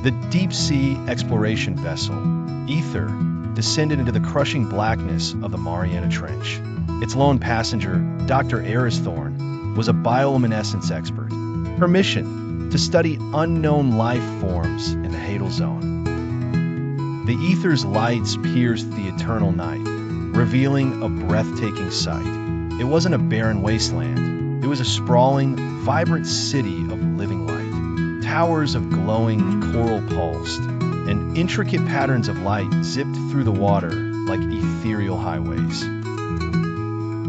The deep-sea exploration vessel, Ether, descended into the crushing blackness of the Mariana Trench. Its lone passenger, Dr. Aris Thorne, was a bioluminescence expert. Her mission, to study unknown life forms in the Hadal Zone. The Ether's lights pierced the eternal night, revealing a breathtaking sight. It wasn't a barren wasteland. It was a sprawling, vibrant city of living light. Towers of glowing coral pulsed, and intricate patterns of light zipped through the water like ethereal highways.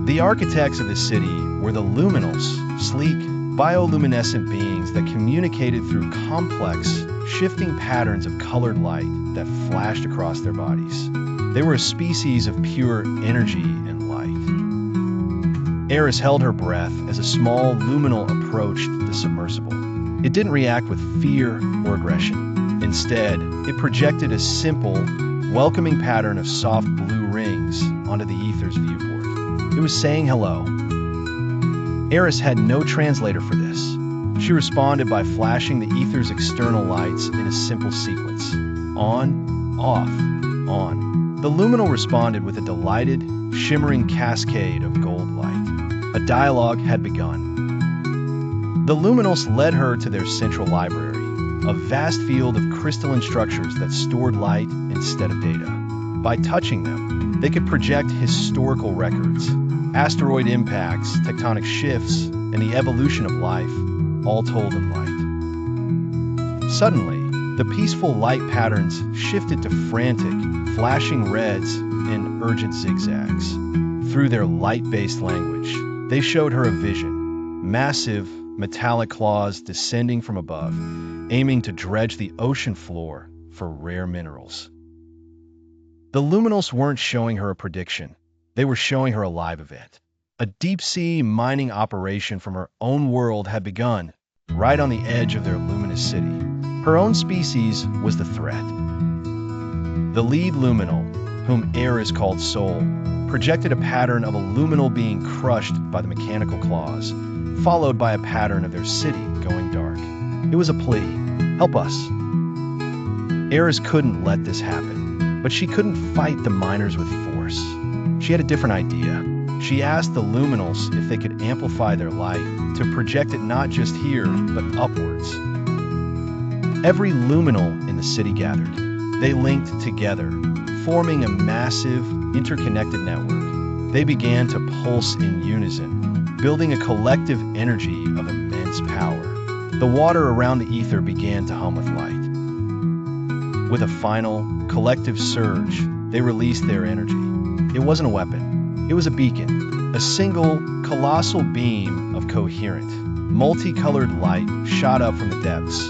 The architects of the city were the Luminals, sleek, bioluminescent beings that communicated through complex, shifting patterns of colored light that flashed across their bodies. They were a species of pure energy and light. Aris held her breath as a small luminal approached the submersible. It didn't react with fear or aggression. Instead, it projected a simple, welcoming pattern of soft blue rings onto the Ether's viewport. It was saying hello. Aris had no translator for this. She responded by flashing the Ether's external lights in a simple sequence. On, off, on. The luminal responded with a delighted, shimmering cascade of gold light. A dialogue had begun. The Luminals led her to their central library, a vast field of crystalline structures that stored light instead of data. By touching them, they could project historical records, asteroid impacts, tectonic shifts, and the evolution of life, all told in light. Suddenly, the peaceful light patterns shifted to frantic, flashing reds and urgent zigzags. Through their light-based language, they showed her a vision, massive, metallic claws descending from above, aiming to dredge the ocean floor for rare minerals. The Luminals weren't showing her a prediction. They were showing her a live event. A deep-sea mining operation from her own world had begun, right on the edge of their luminous city. Her own species was the threat. The lead luminal, whom Aris called Soul, projected a pattern of a luminal being crushed by the mechanical claws, followed by a pattern of their city going dark. It was a plea. Help us. Aris couldn't let this happen, but she couldn't fight the miners with force. She had a different idea. She asked the Luminals if they could amplify their light to project it not just here, but upwards. Every luminal in the city gathered. They linked together, forming a massive, interconnected network. They began to pulse in unison, building a collective energy of immense power. The water around the Ether began to hum with light. With a final, collective surge, they released their energy. It wasn't a weapon. It was a beacon. A single, colossal beam of coherent, multicolored light shot up from the depths,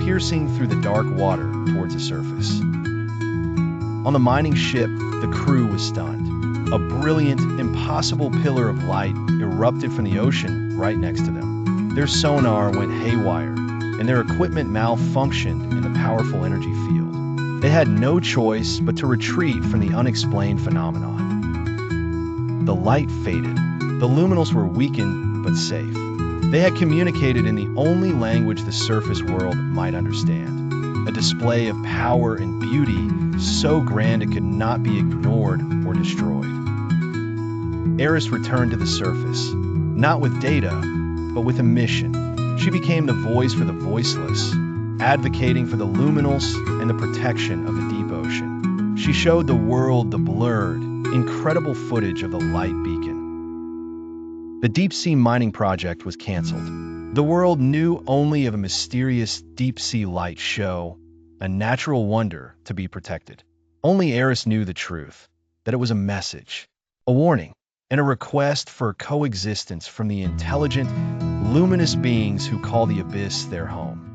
piercing through the dark water towards the surface. On the mining ship, the crew was stunned. A brilliant, impossible pillar of light erupted from the ocean right next to them. Their sonar went haywire, and their equipment malfunctioned in the powerful energy field. They had no choice but to retreat from the unexplained phenomenon. The light faded. The Luminals were weakened but safe. They had communicated in the only language the surface world might understand. A display of power and beauty so grand it could not be ignored or destroyed. Aris returned to the surface, not with data, but with a mission. She became the voice for the voiceless, advocating for the Luminals and the protection of the deep ocean. She showed the world the blurred, incredible footage of the light beacon. The deep-sea mining project was canceled. The world knew only of a mysterious deep-sea light show, a natural wonder to be protected. Only Aris knew the truth, that it was a message, a warning, and a request for coexistence from the intelligent, luminous beings who call the abyss their home.